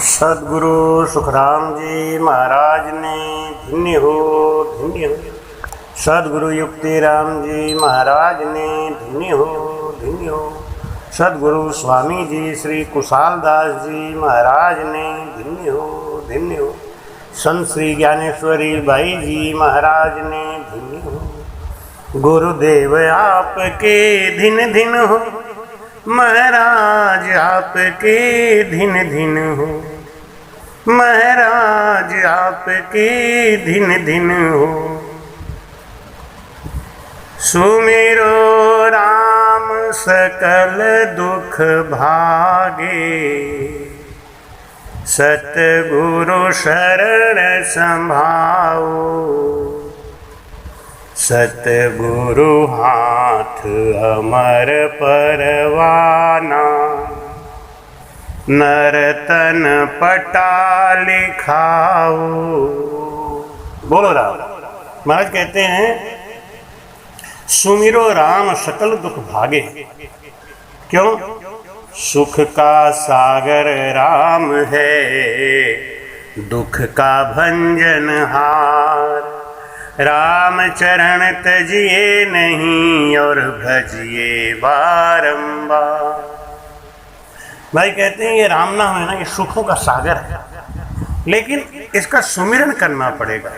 सदगुरु सुखराम जी महाराज ने धन्य हो धन्य हो। सदगुरु युक्ति राम जी महाराज ने धन्य हो धन्य हो। सदगुरु स्वामी जी श्री कुशाल दास जी महाराज ने धन्य हो धन्य हो। संत श्री ज्ञानेश्वरी भाई जी महाराज ने धन्य हो। गुरुदेव आपके धिन धिन हो, महाराज आपके धिन धिन हो, महाराज आपके धिन धिन हो। सुमिरो राम सकल दुख भागे, सतगुरु शरण संभाओ, सतगुरु हाथ अमर परवाना, नरतन पटा लिखाओ। बोलो राम। महाराज कहते हैं सुमिरो राम सकल दुख भागे। क्यों? सुख का सागर राम है, दुख का भंजनहार। राम चरण तजिए नहीं और भजिए बारंबार। भाई कहते हैं ये राम नाम है ना, ये सुखों का सागर है, लेकिन इसका सुमिरन करना पड़ेगा।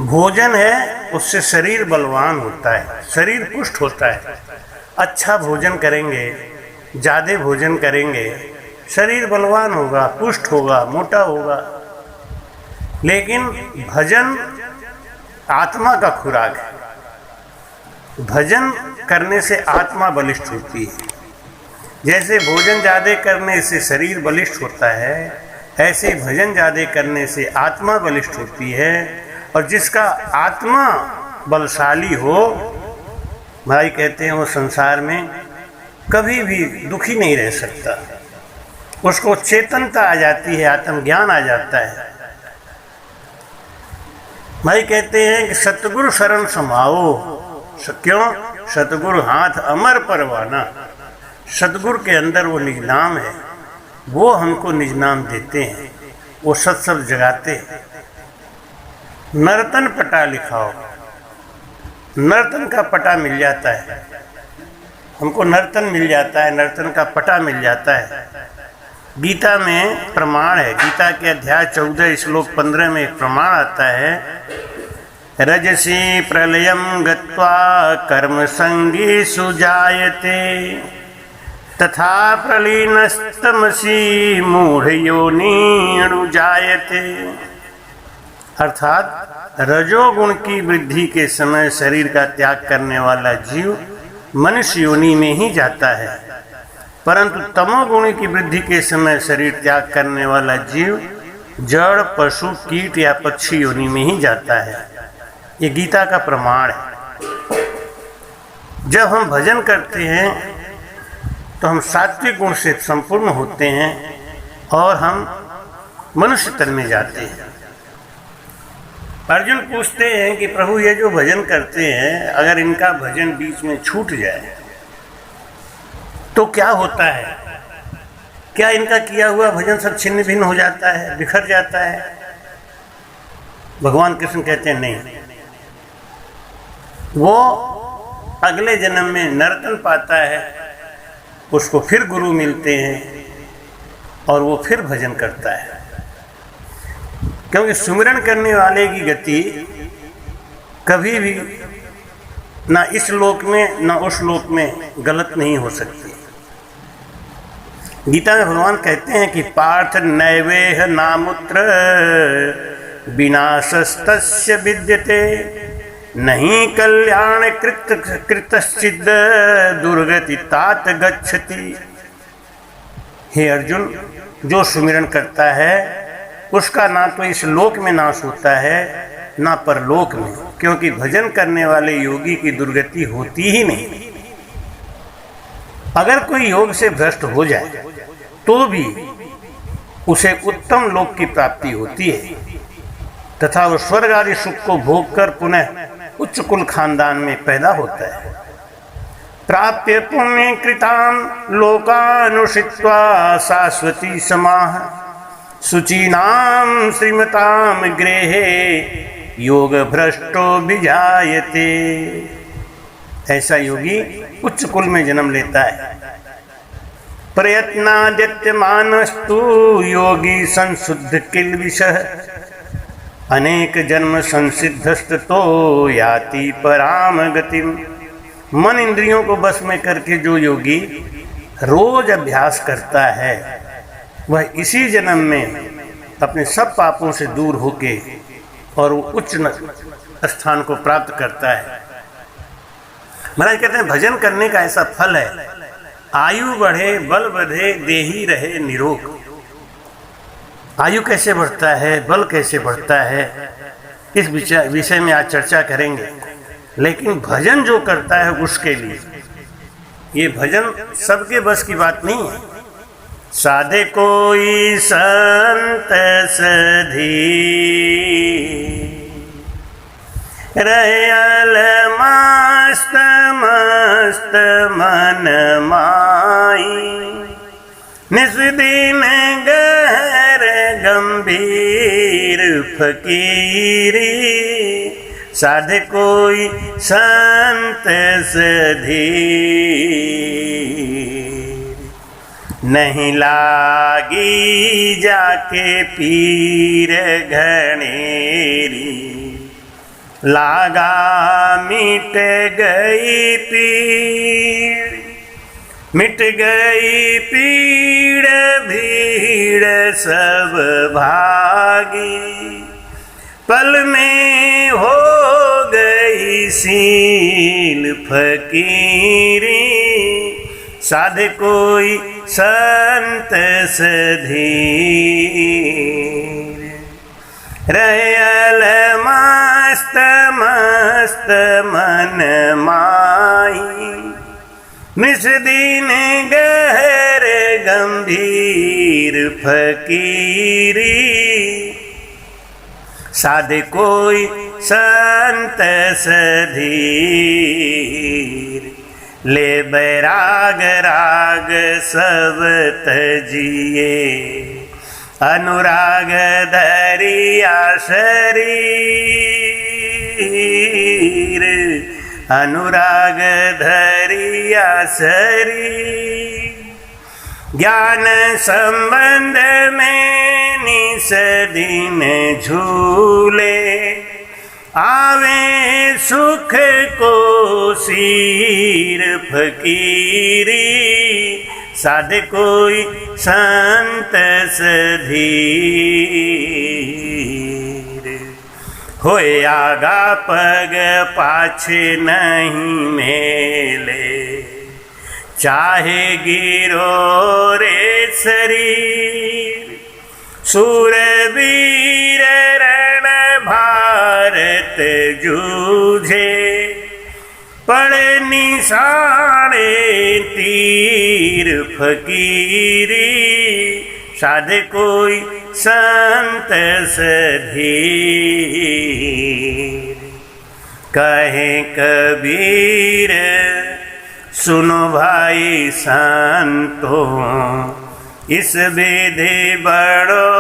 भोजन है, उससे शरीर बलवान होता है, शरीर पुष्ट होता है। अच्छा भोजन करेंगे, ज़्यादा भोजन करेंगे, शरीर बलवान होगा, पुष्ट होगा, मोटा होगा। लेकिन भजन आत्मा का खुराक है। भजन करने से आत्मा बलिष्ठ होती है। जैसे भोजन ज़्यादा करने से शरीर बलिष्ठ होता है, ऐसे भजन ज़्यादा करने से आत्मा बलिष्ठ होती है। और जिसका आत्मा बलशाली हो, भाई कहते हैं वो संसार में कभी भी दुखी नहीं रह सकता। उसको चेतनता आ जाती है, आत्मज्ञान आ जाता है। भाई कहते हैं कि सतगुरु शरण समाओ। क्यों? सतगुरु हाथ अमर परवाना। सतगुरु के अंदर वो निज नाम है, वो हमको निज नाम देते हैं, वो सत्सव जगाते हैं। नर्तन पटा लिखाओ। नर्तन का पटा मिल जाता है हमको, नर्तन मिल जाता है, नर्तन का पटा मिल जाता है। गीता में प्रमाण है। गीता के अध्याय 14 श्लोक 15 में एक प्रमाण आता है। रजसी प्रलयम गत्वा कर्म संगी सुजायते, तथा प्रलीनस्तमसी मूढ़ योनिषु जायते। अर्थात रजोगुण की वृद्धि के समय शरीर का त्याग करने वाला जीव मनुष्य योनि में ही जाता है, परंतु तमोगुण की वृद्धि के समय शरीर त्याग करने वाला जीव जड़, पशु, कीट या पक्षी योनि में ही जाता है। ये गीता का प्रमाण है। जब हम भजन करते हैं तो हम सात्विक गुण से संपूर्ण होते हैं और हम मनुष्य तन में जाते हैं। अर्जुन पूछते हैं कि प्रभु ये जो भजन करते हैं, अगर इनका भजन बीच में छूट जाए तो क्या होता है? क्या इनका किया हुआ भजन सब छिन्न भिन्न हो जाता है, बिखर जाता है? भगवान कृष्ण कहते हैं नहीं, वो अगले जन्म में नर्तन पाता है, उसको फिर गुरु मिलते हैं और वो फिर भजन करता है। क्योंकि सुमिरन करने वाले की गति कभी भी ना इस लोक में ना उस लोक में गलत नहीं हो सकती। गीता में भगवान कहते हैं कि पार्थ नैवेह नामुत्र विनाशस्तस्य विद्यते, नहीं कल्याण कृतश्चिद दुर्गति तात गच्छति। हे अर्जुन, जो सुमिरन करता है उसका ना तो इस लोक में नाश होता है ना परलोक में, क्योंकि भजन करने वाले योगी की दुर्गति होती ही नहीं। अगर कोई योग से भ्रष्ट हो जाए तो भी उसे उत्तम लोक की प्राप्ति होती है, तथा वो स्वर्ग आदि सुख को भोग कर पुनः उच्च कुल खानदान में पैदा होता है। प्राप्य पुण्य कृतां लोकानुषित्वा शाश्वती समाः शुचीनां श्रीमतां गृहे योग भ्रष्टो विजायते। ऐसा योगी उच्च कुल में जन्म लेता है। प्रयत्नाद्यमानस्तु योगी संशुद्ध किल्बिषः अनेक जन्म संसिद्धस्तो याति पराम गतिम। मन इंद्रियों को बस में करके जो योगी रोज अभ्यास करता है वह इसी जन्म में अपने सब पापों से दूर होके और वो उच्च स्थान को प्राप्त करता है। महाराज कहते हैं भजन करने का ऐसा फल है, आयु बढ़े बल बढ़े देही रहे निरोग। आयु कैसे बढ़ता है, बल कैसे बढ़ता है, इस विषय में आज चर्चा करेंगे। लेकिन भजन जो करता है उसके लिए ये भजन सबके बस की बात नहीं है। साधे कोई संत सधी रहल मस्त मस्त मन माई निस्दिन गहर गंभीर फकीरी। साधे कोई संत सधी नहीं लागी जाके पीर घनेरी लागा मिट गई पीड़ मिट गई पीड़ भीड़ सब भागी पल में हो गई सील फकीरी। साधे कोई संत सधीर रहल मस्त मस्त मन माई निस दिन गहर गंभीर फकीरी। साधे कोई संत सधीर ले बैराग राग सब तजिए अनुराग धरिया शरीर अनुराग धरिया शरीर। ज्ञान संबंध में निस दिन झूले आवे सुख को सीर फकीरी। साधे कोई संत सधीर होए आगा पग पाछे नहीं मेले चाहे गिरो रे शरीर। सूरवीर रण भारत जूझे पड़े निशाने तीर फकीरी। साधे कोई संत सधीर कहे कबीर सुनो भाई संतो इस विधि बड़ो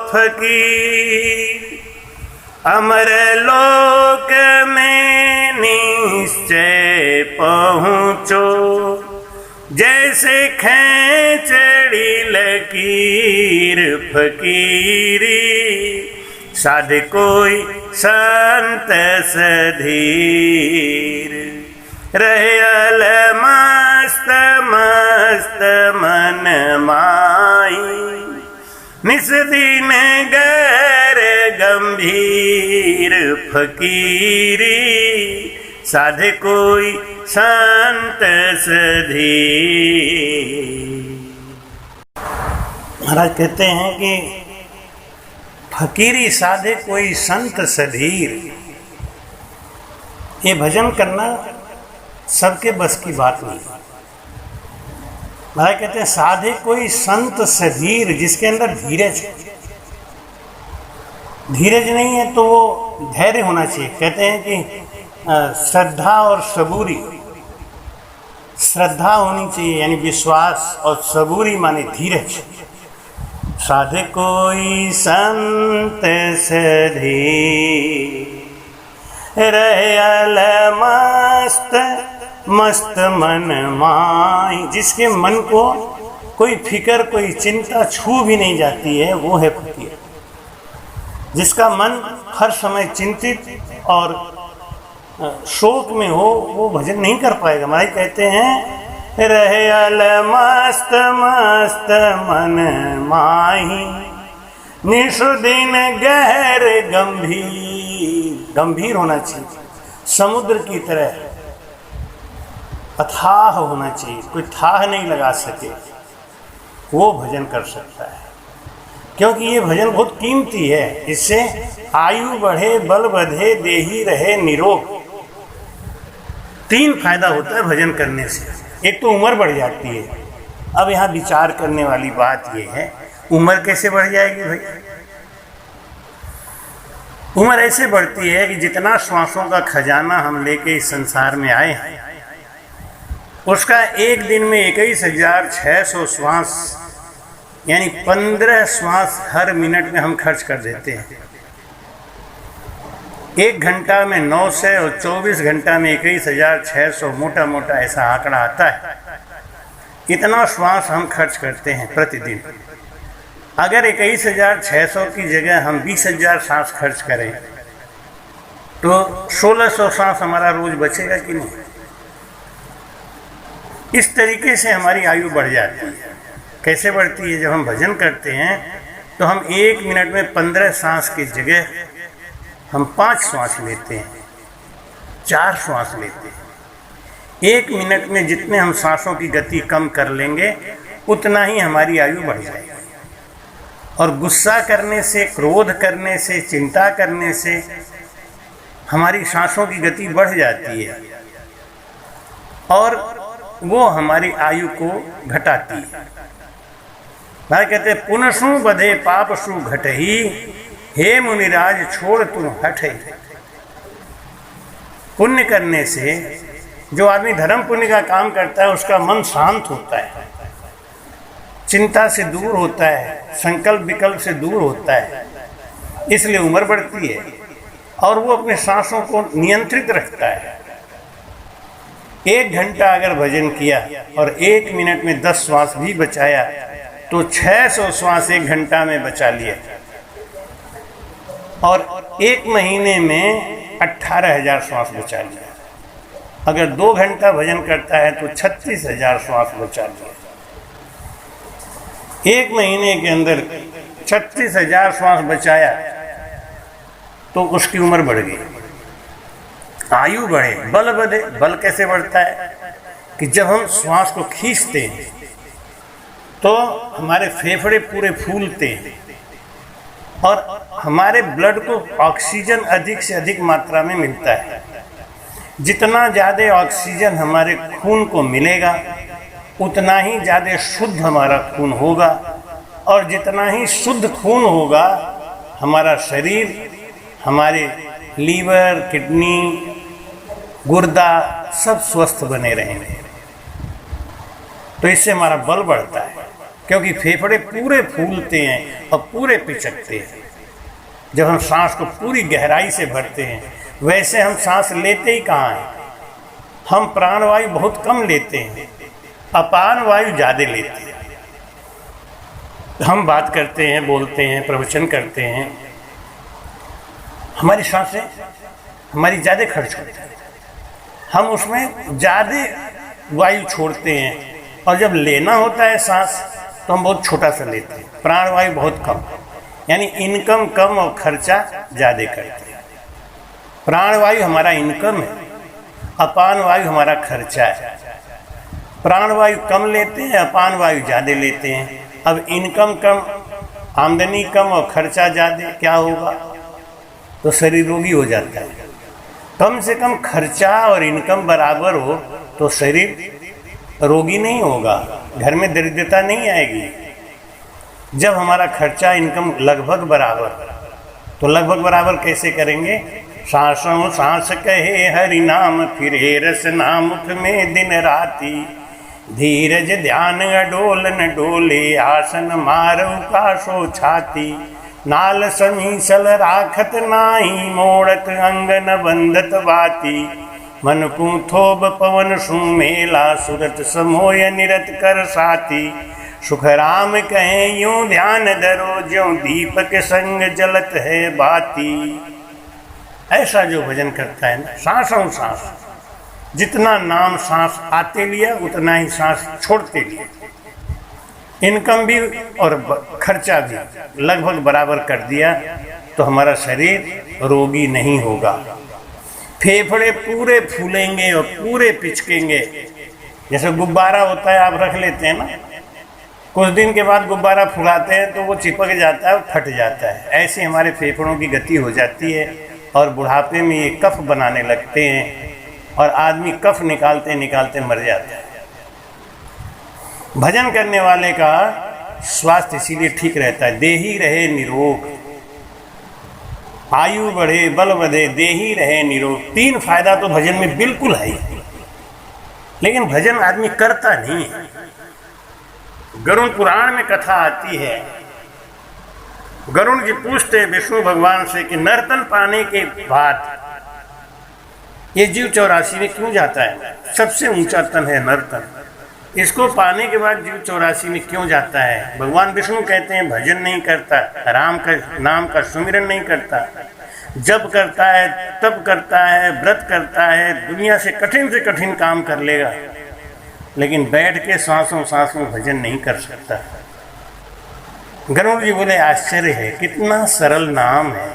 फकीर। अमर लोक में निश्चय पहुँचो जैसे खेचड़ी लकीर फकीरी। साधे कोई संत सधीर रहल मस्त मस्त मन माई निस दिन गैर गंभीर फकीरी। साधे कोई संत सधीर। महाराज कहते हैं कि फकीरी साधे कोई संत सधीर। ये भजन करना सबके बस की बात नहीं। महाराज कहते हैं साधे कोई संत सधीर जिसके अंदर धीरज है। धीरज नहीं है तो वो धैर्य होना चाहिए। कहते हैं कि श्रद्धा और सबूरी श्रद्धा होनी चाहिए, यानी विश्वास, और सबूरी माने धीरज। साधे कोई संत सधी रहे अलमस्त मस्त मन माई। जिसके मन को कोई फिक्र कोई चिंता छू भी नहीं जाती है, वो है फकीर। जिसका मन हर समय चिंतित और शोक में हो, वो भजन नहीं कर पाएगा। महाराज कहते हैं रहे अलमस्त मस्त मन माही, निषुदिन गहर गंभीर। गंभीर होना चाहिए, समुद्र की तरह अथाह होना चाहिए, कोई थाह नहीं लगा सके, वो भजन कर सकता है। क्योंकि ये भजन बहुत कीमती है। इससे आयु बढ़े, बल बढ़े, देही रहे निरोग। 3 फायदा होता है भजन करने से। एक तो उम्र बढ़ जाती है। अब यहाँ विचार करने वाली बात ये है, उम्र कैसे बढ़ जाएगी भाई? उम्र ऐसे बढ़ती है कि जितना श्वासों का खजाना हम लेके इस संसार में आए हैं, उसका एक दिन में 21,600 श्वास, यानी 15 श्वास हर मिनट में हम खर्च कर देते हैं। 1 घंटा में 900 और 24 घंटा में 21,600, मोटा मोटा ऐसा आंकड़ा आता है। इतना श्वास हम खर्च करते हैं प्रतिदिन। अगर 21,600 की जगह हम 20,000 सांस खर्च करें तो 1,600 सांस हमारा रोज बचेगा कि नहीं? इस तरीके से हमारी आयु बढ़ जाती है। कैसे बढ़ती है? जब हम भजन करते हैं तो हम 1 मिनट में 15 सांस की जगह हम 5 श्वास लेते हैं, 4 श्वास लेते हैं। 1 मिनट में जितने हम सांसों की गति कम कर लेंगे, उतना ही हमारी आयु बढ़ जाएगी। और गुस्सा करने से, क्रोध करने से, चिंता करने से हमारी सांसों की गति बढ़ जाती है और वो हमारी आयु को घटाती है। भाई कहते हैं पुनसु बधे पापसु घटही, हे मुनिराज छोड़ तुम हटही। पुण्य करने से जो आदमी धर्म पुण्य का काम करता है, उसका मन शांत होता है, चिंता से दूर होता है, संकल्प विकल्प से दूर होता है। इसलिए उम्र बढ़ती है और वो अपने सांसों को नियंत्रित रखता है। 1 घंटा अगर भजन किया और 1 मिनट में 10 श्वास भी बचाया तो 600 श्वास 1 घंटा में बचा लिया। और 1 महीने में 18,000 श्वास बचा लिया। अगर 2 घंटा भजन करता है तो 36,000 श्वास बचा लिया। 1 महीने के अंदर 36,000 श्वास बचाया तो उसकी उम्र बढ़ गई, आयु बढ़े, बल बढ़े। बल कैसे बढ़ता है? कि जब हम श्वास को खींचते हैं तो हमारे फेफड़े पूरे फूलते हैं और हमारे ब्लड को ऑक्सीजन अधिक से अधिक मात्रा में मिलता है। जितना ज़्यादा ऑक्सीजन हमारे खून को मिलेगा, उतना ही ज़्यादा शुद्ध हमारा खून होगा, और जितना ही शुद्ध खून होगा, हमारा शरीर, हमारे लीवर, किडनी, गुर्दा सब स्वस्थ बने रहेंगे। तो इससे हमारा बल बढ़ता है, क्योंकि फेफड़े पूरे फूलते हैं और पूरे पिचकते हैं। जब हम सांस को पूरी गहराई से भरते हैं, वैसे हम सांस लेते ही कहाँ हैं? हम प्राणवायु बहुत कम लेते हैं, अपान वायु ज़्यादा लेते हैं। हम बात करते हैं, बोलते हैं, प्रवचन करते हैं, हमारी सांसें हमारी ज़्यादा खर्च होती है, हम उसमें ज़्यादा वायु छोड़ते हैं। और जब लेना होता है सांस तो हम बहुत छोटा सा लेते हैं, प्राणवायु बहुत कम, यानी इनकम कम और खर्चा ज़्यादा करते हैं। प्राणवायु हमारा इनकम है, अपान वायु हमारा खर्चा है। प्राणवायु कम लेते हैं, अपान वायु ज़्यादा लेते हैं। अब इनकम कम, आमदनी कम और खर्चा ज़्यादा, क्या होगा? तो शरीर रोगी हो जाता है। कम से कम खर्चा और इनकम बराबर हो तो शरीर रोगी नहीं होगा, घर में दरिद्रता नहीं आएगी। जब हमारा खर्चा इनकम लगभग बराबर, तो लगभग बराबर कैसे करेंगे? सांसों सांस कहे हरि नाम, फिरे रसना मुख में दिन राती। धीरज ध्यान अडोल न डोले, आसन मारऊ काशो छाती। नाल समीसल राखत नाही, मोड़त अंग न बंधत बाती। मन को थोब पवन सुमेला, सुरत समोय निरत कर साथी। सुख राम कहें यूं ध्यान धरो, ज्यों दीपक संग जलत है बाती। ऐसा जो भजन करता है ना, सांसों सांस, जितना नाम सांस आते लिया उतना ही सांस छोड़ते लिया। इनकम भी और खर्चा भी लगभग बराबर कर दिया तो हमारा शरीर रोगी नहीं होगा। फेफड़े पूरे फूलेंगे और पूरे पिचकेंगे। जैसे गुब्बारा होता है, आप रख लेते हैं ना, कुछ दिन के बाद गुब्बारा फुलाते हैं तो वो चिपक जाता है और फट जाता है। ऐसे हमारे फेफड़ों की गति हो जाती है और बुढ़ापे में ये कफ बनाने लगते हैं और आदमी कफ निकालते निकालते मर जाता है। भजन करने वाले का स्वास्थ्य इसीलिए ठीक रहता है। देही रहे निरोग, आयु बढ़े बल बढ़े, देही रहे निरोग। 3 फायदा तो भजन में बिल्कुल है ही, लेकिन भजन आदमी करता नहीं है। गरुड़ पुराण में कथा आती है, गरुड़ जी पूछते विष्णु भगवान से कि नर्तन पाने के बाद ये जीव 84 में क्यों जाता है? सबसे ऊंचा तन है नर्तन, इसको पाने के बाद जीव 84 में क्यों जाता है? भगवान विष्णु कहते हैं भजन नहीं करता, राम का नाम का सुमिरन नहीं करता, जब करता है तब करता है, व्रत करता है, दुनिया से कठिन काम कर लेगा, लेकिन बैठ के सांसों सांस में भजन नहीं कर सकता। गरुड़ जी बोले आश्चर्य है, कितना सरल नाम है।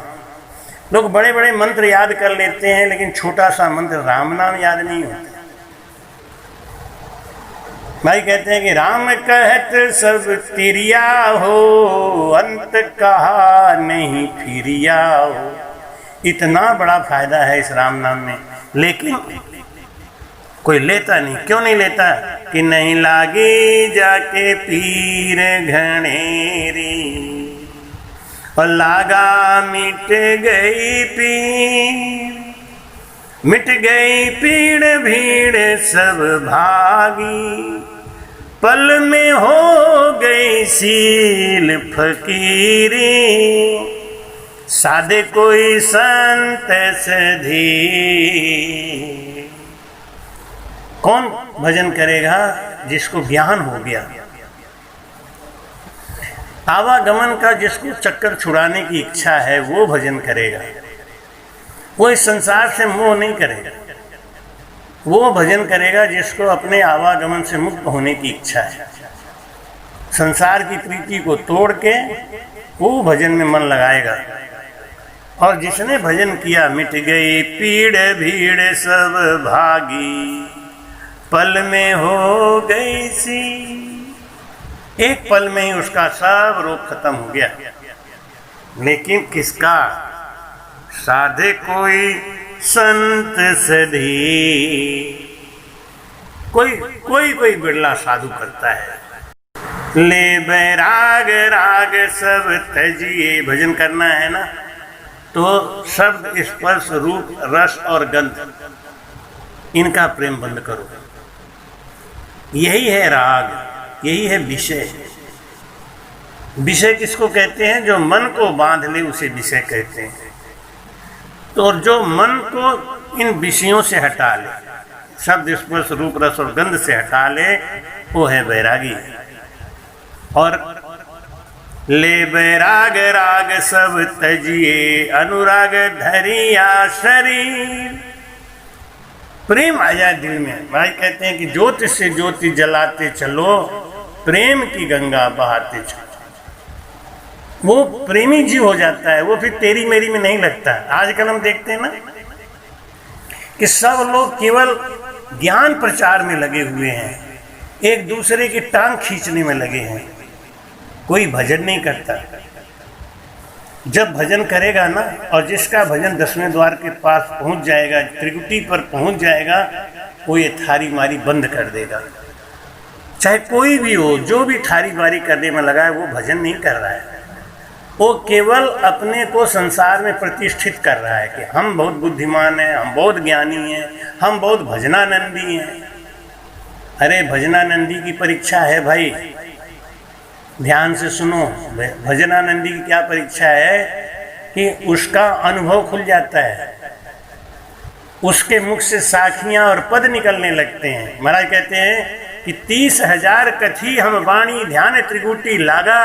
लोग बड़े बड़े मंत्र याद कर लेते हैं, लेकिन छोटा सा मंत्र राम नाम याद नहीं होता। भाई कहते हैं कि राम कहत सब तिरिया हो, अंत कहा नहीं फिरिया हो। इतना बड़ा फायदा है इस राम नाम में, लेकिन कोई लेता नहीं। क्यों नहीं लेता? कि नहीं लागी जाके पीर घनेरी, और लागा मिट गई पीर, मिट गई पीड़ भीड़ सब भागी, पल में हो गई सील फकीरी, सादे कोई संत सधी। कौन भजन करेगा? जिसको ज्ञान हो गया, आवागमन का जिसको चक्कर छुड़ाने की इच्छा है वो भजन करेगा। वो इस संसार से मोह नहीं करेगा, वो भजन करेगा जिसको अपने आवागमन से मुक्त होने की इच्छा है। संसार की प्रीति को तोड़ के वो भजन में मन लगाएगा। और जिसने भजन किया, मिट गई पीड़ भीड़ सब भागी, पल में हो गई सी, एक पल में ही उसका सब रोग खत्म हो गया। लेकिन किसका? साधे कोई संत सधी। कोई बिरला साधु करता है। ले बैराग राग सब तजिए, भजन करना है ना तो शब्द स्पर्श रूप रस और गंध, इनका प्रेम बंद करो। यही है राग, यही है विषय। विषय किसको कहते हैं? जो मन को बांध ले उसे विषय कहते हैं। तो जो मन को इन विषयों से हटा ले, शब्द स्पर्श रूप रस और गंध से हटा ले, वो है बैरागी। और ले बैराग राग सब तजिए, अनुराग धरिया शरीर। प्रेम आ जाए दिल में। भाई कहते हैं कि ज्योति से ज्योति जलाते चलो, प्रेम की गंगा बहाते चलो। वो प्रेमी जीव हो जाता है, वो फिर तेरी मेरी में नहीं लगता। आजकल हम देखते हैं ना कि सब लोग केवल ज्ञान प्रचार में लगे हुए हैं, एक दूसरे की टांग खींचने में लगे हैं, कोई भजन नहीं करता। जब भजन करेगा ना, और जिसका भजन 10वें द्वार के पास पहुंच जाएगा, त्रिकुटी पर पहुंच जाएगा, वो ये थारी मारी बंद कर देगा। चाहे कोई भी हो, जो भी थारी मारी करने में लगा है वो भजन नहीं कर रहा है, वो केवल अपने को संसार में प्रतिष्ठित कर रहा है कि हम बहुत बुद्धिमान हैं, हम बहुत ज्ञानी हैं, हम बहुत भजनानंदी हैं। अरे भजनानंदी की परीक्षा है भाई, ध्यान से सुनो। भजनानंदी की क्या परीक्षा है कि उसका अनुभव खुल जाता है, उसके मुख से साखियां और पद निकलने लगते हैं। महाराज कहते हैं कि 30,000 कथी हम वाणी ध्यान त्रिगुटी लागा,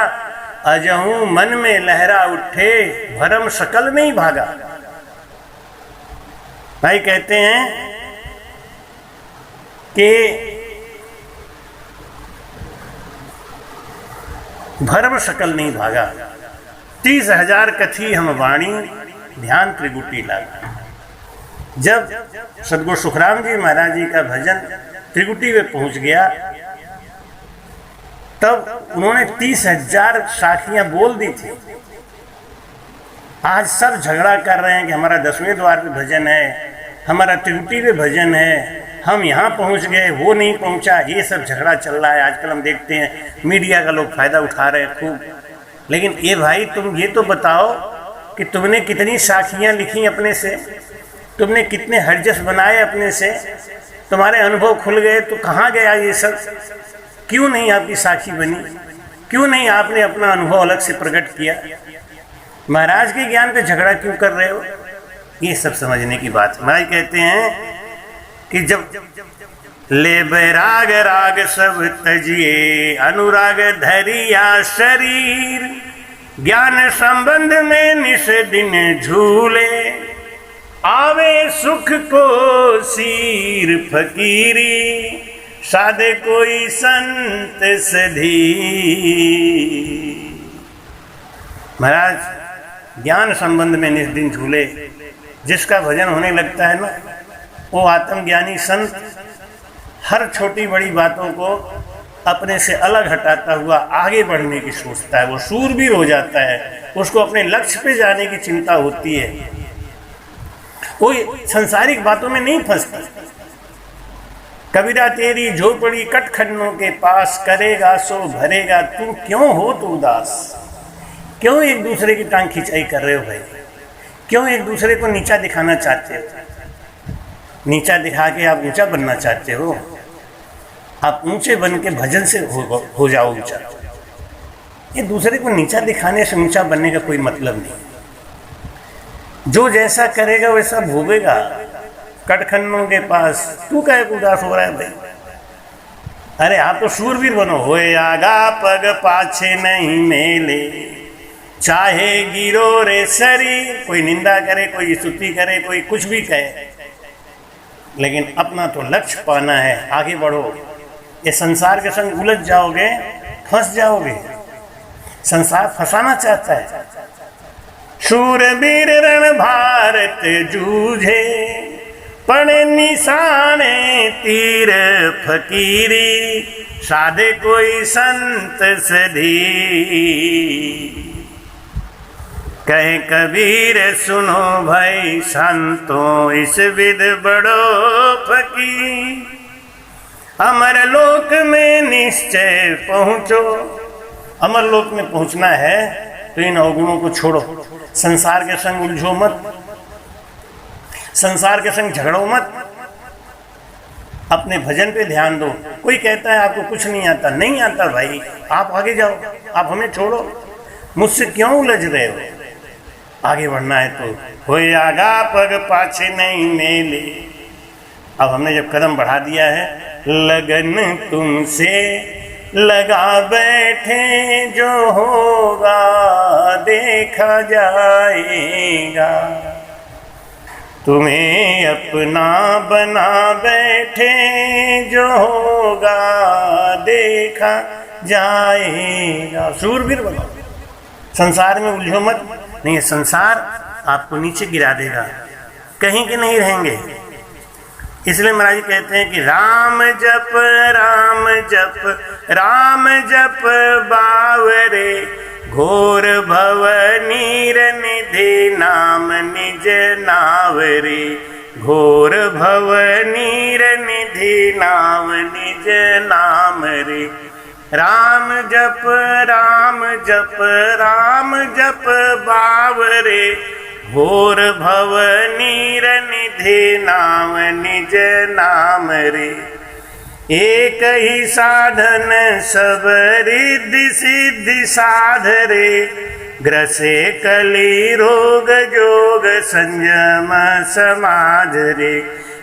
अजहूं मन में लहरा उठे भरम सकल नहीं भागा। भाई कहते हैं कि भरम सकल नहीं भागा, 30,000 कथी हम वाणी ध्यान त्रिगुटी लागा। जब सदगुरु सुखराम जी महाराज जी का भजन त्रिगुटी में पहुंच गया, तब उन्होंने 30,000 साखियां बोल दी थी। आज सब झगड़ा कर रहे हैं कि हमारा 10वें द्वार पे भजन है, हमारा त्रिगुटी पे भजन है, हम यहाँ पहुँच गए, वो नहीं पहुँचा। ये सब झगड़ा चल रहा है। आजकल हम देखते हैं मीडिया का लोग फ़ायदा उठा रहे हैं खूब। लेकिन ये भाई तुम ये तो बताओ कि तुमने कितनी साखियाँ लिखी अपने से, तुमने कितने हरजस बनाए अपने से, तुम्हारे अनुभव खुल गए तो कहाँ गया ये सब? क्यों नहीं आपकी साखी बनी? क्यों नहीं आपने अपना अनुभव अलग से प्रकट किया? महाराज के ज्ञान पे झगड़ा क्यों कर रहे हो? ये सब समझने की बात। महाराज कहते हैं कि जब ले बैराग राग सब तजिए, अनुराग धरिया शरीर, ज्ञान संबंध में निस दिन झूले, आवे सुख को सीर फकीरी, साधे कोई संत सधी। महाराज ज्ञान संबंध में निस दिन झूले, जिसका भजन होने लगता है ना, वो आत्मज्ञानी संत हर छोटी बड़ी बातों को अपने से अलग हटाता हुआ आगे बढ़ने की सोचता है। वो शूरवीर हो जाता है, उसको अपने लक्ष्य पे जाने की चिंता होती है। कोई सांसारिक बातों में नहीं फंसता। कबीरा तेरी झोपड़ी कटखंडों के पास, करेगा सो भरेगा तू क्यों हो तो उदास। क्यों एक दूसरे की टांग खिंचाई कर रहे हो भाई? क्यों एक दूसरे को नीचा दिखाना चाहते हो? नीचा दिखा के आप ऊंचा बनना चाहते हो? आप ऊंचे बन के भजन से हो जाओ ऊंचा। ये दूसरे को नीचा दिखाने से ऊंचा बनने का कोई मतलब नहीं। जो जैसा करेगा वैसा भोगेगा। कटखंडों के पास तू क्या उदास हो रहा है भाई? अरे आप तो शूरवीर बनो। होए आगा पग पाछे नहीं मेले, चाहे गिरो रे सरी। कोई निंदा करे, कोई स्तुति करे, कोई कुछ भी कहे, लेकिन अपना तो लक्ष्य पाना है। आगे बढ़ो। ये संसार के संग उलझ जाओगे, फंस जाओगे। संसार फंसाना चाहता है। शूरवीर रण भारत जूझे, पड़े निशाने तीर फकीरी, साधे कोई संत सधी। कहे कबीर सुनो भाई संतों, इस विध बड़ो फकीर, अमर लोक में निश्चय पहुँचो। अमर लोक में पहुँचना है तो इन अवगुणों को छोड़ो। संसार के संग उलझो मत, संसार के संग झगड़ो मत, अपने भजन पे ध्यान दो। कोई कहता है आपको कुछ नहीं आता, नहीं आता भाई, आप आगे जाओ, आप हमें छोड़ो। मुझसे क्यों उलझ रहे हो? आगे बढ़ना है तो होए आगा पग पाछे नहीं मेले। अब हमने जब कदम बढ़ा दिया है, लगन तुमसे लगा बैठे, जो होगा देखा जाएगा। तुम्हें अपना बना बैठे, जो होगा देखा जाएगा। शूरवीर बनो, संसार में उलझो मत। नहीं, संसार आपको नीचे गिरा देगा, कहीं के नहीं रहेंगे। इसलिए महाराज कहते हैं कि राम जप राम जप राम जप बावरे, घोर भव नीर निधि नाम निज नावरे। घोर भव नीर निधि नाम निज नाम रे। राम जप राम जप राम जप बावरे, घोर भव नीर निधि नाम निज नाम रे। एक ही साधन सब रिद्धि सिद्धि साधरे, ग्रसे कली रोग जोग संयम समाज रे।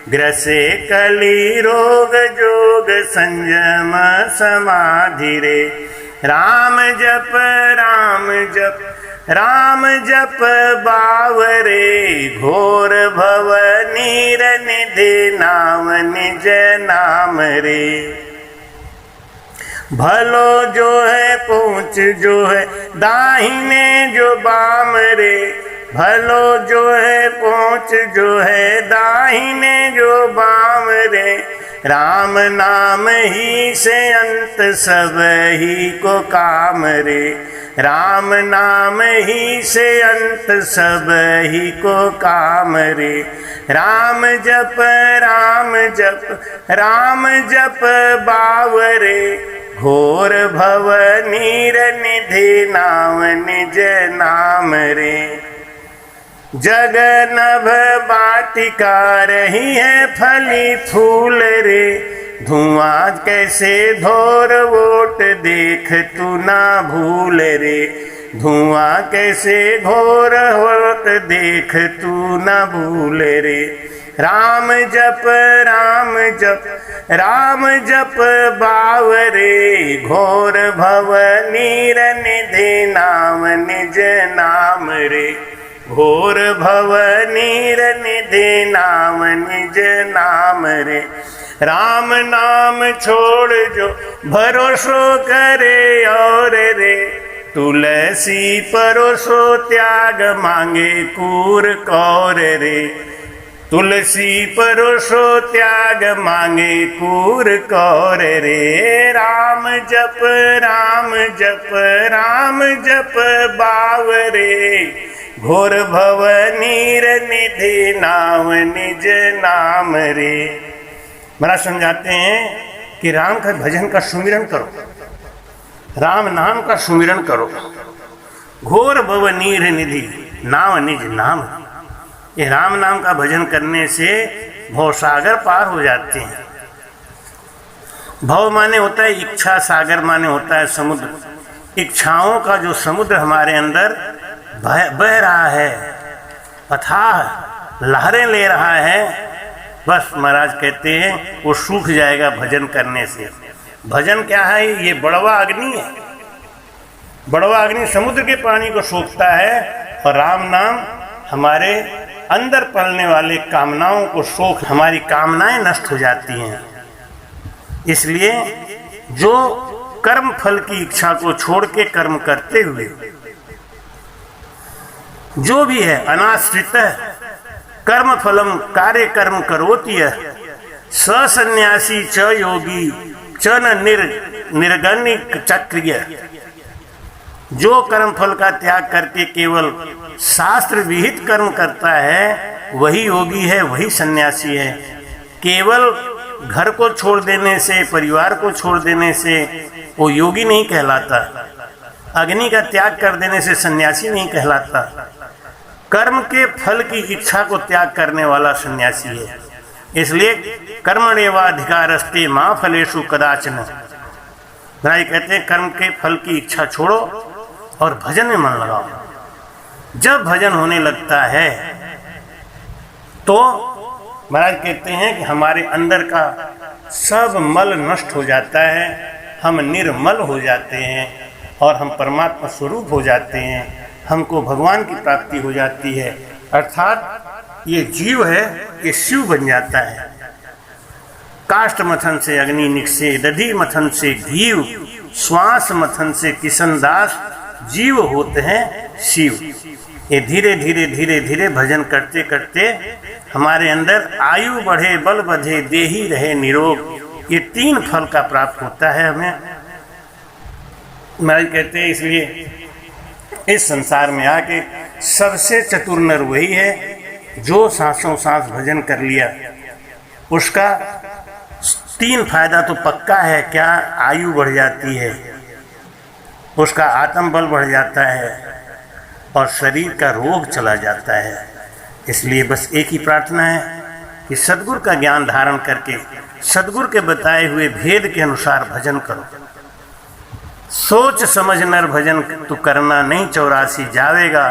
ग्रसे कली रोग जोग संयम समाधि रे। राम जप राम जप राम जप बावरे, घोर भव नीर निधि नाम निज नाम रे। भलो जो है पूछ जो है दाहिने जो बाम रे, भलो जो है पूछ जो है दाहिने जो बाम रे। राम नाम ही से अंत सब ही को काम रे। राम नाम ही से अंत सब ही को काम रे। राम जप राम जप राम जप बावरे, घोर भव नीर निधि नाम निज नाम रे। जग नभ बाटिका रही है फली फूल रे, धुआं कैसे धोर वोट देख तू ना भूल रे। धुआं कैसे घोर वोट देख तू ना भूल रे। राम जप राम जप राम जप बावरे, घोर भव नीर निधि नाम निज नाम रे। घोर भव नीर निधि नाम निज नाम रे। राम नाम छोड़ जो भरोसो करे और रे, तुलसी परोसो त्याग मांगे कूर कौर रे। तुलसी परोसो त्याग मांगे कूर कौर रे। राम जप राम जप राम जप बावरे, घोर भव नीर निधि नाम निज नाम रे। महाराज समझाते हैं कि राम का भजन का सुमिरन करो, राम नाम का सुमिरन करो। घोर भव नीर निधि नाम निज नाम। ये राम नाम का भजन करने से भवसागर पार हो जाते हैं। भव माने होता है इच्छा, सागर माने होता है समुद्र। इच्छाओं का जो समुद्र हमारे अंदर बह रहा है, अथाह लहरें ले रहा है, बस महाराज कहते हैं वो सूख जाएगा भजन करने से। भजन क्या है? ये बड़वा अग्नि है। बड़वा अग्नि समुद्र के पानी को सोखता है और राम नाम हमारे अंदर पलने वाले कामनाओं को सोख, हमारी कामनाएं नष्ट हो जाती हैं। इसलिए जो कर्म फल की इच्छा को छोड़ के कर्म करते हुए जो भी है अनाश्रित कर्म फलम कार्य कर्म करोति है, सन्यासी च योगी च न निर्गणिक चक्रिय। जो कर्म फल का त्याग करके केवल शास्त्र विहित कर्म करता है वही योगी है, वही सन्यासी है। केवल घर को छोड़ देने से, परिवार को छोड़ देने से वो योगी नहीं कहलाता। अग्नि का त्याग कर देने से सन्यासी नहीं कहलाता। कर्म के फल की इच्छा को त्याग करने वाला सन्यासी है। इसलिए कर्मण्येवाधिकारस्ते मा फलेषु कदाचन। राय कहते हैं कर्म के फल की इच्छा छोड़ो और भजन में मन लगाओ। जब भजन होने लगता है तो महाराज कहते हैं कि हमारे अंदर का सब मल नष्ट हो जाता है, हम निर्मल हो जाते हैं और हम परमात्मा स्वरूप हो जाते हैं। हमको भगवान की प्राप्ति हो जाती है, अर्थात ये जीव है ये शिव बन जाता है। काष्ठ मथन से अग्नि निकसे, दधी मथन से घीव, श्वास मथन से किशन दास, जीव होते हैं शिव। ये धीरे धीरे धीरे धीरे भजन करते करते हमारे अंदर आयु बढ़े, बल बढ़े, देही रहे निरोग, ये 3 फल का प्राप्त होता है हमें। महाराज कहते हैं इसलिए इस संसार में आके सबसे चतुर नर वही है जो सांसों सांस भजन कर लिया। उसका 3 फायदा तो पक्का है। क्या? आयु बढ़ जाती है, उसका आत्मबल बढ़ जाता है और शरीर का रोग चला जाता है। इसलिए बस एक ही प्रार्थना है कि सद्गुरु का ज्ञान धारण करके सद्गुरु के बताए हुए भेद के अनुसार भजन करो। सोच समझ नर भजन तू करना नहीं 84 जावेगा,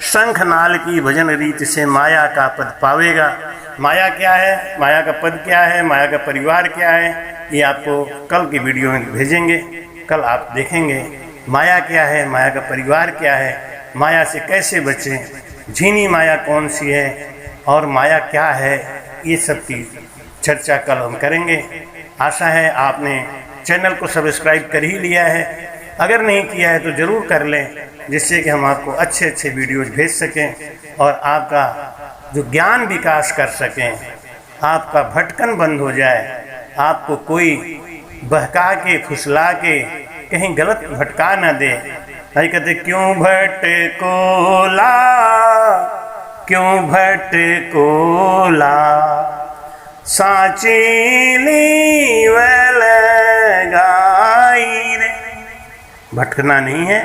शंख नाल की भजन रीत से माया का पद पावेगा। माया क्या है, माया का पद क्या है, माया का परिवार क्या है, ये आपको कल की वीडियो में भेजेंगे। कल आप देखेंगे माया क्या है, माया का परिवार क्या है, माया से कैसे बचें, झीनी माया कौन सी है और माया क्या है, ये सब की चर्चा कल हम करेंगे। आशा है आपने चैनल को सब्सक्राइब कर ही लिया है, अगर नहीं किया है तो ज़रूर कर लें, जिससे कि हम आपको अच्छे अच्छे वीडियोज़ भेज सकें और आपका जो ज्ञान विकास कर सकें, आपका भटकन बंद हो जाए, आपको कोई बहका के फुसला के कहीं गलत भटका न दे। भाई कहते क्यों भटकोला, क्यों भटकोला, सांचीली वेल गाई रे। भटकना नहीं है,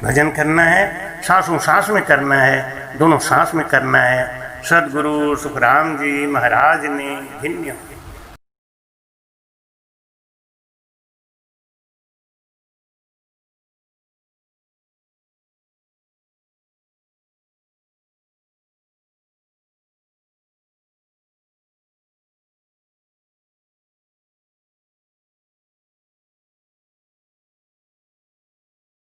भजन करना है, सांसों सांस में करना है, दोनों सांस में करना है। सद्गुरु सुखराम जी महाराज ने धन्य।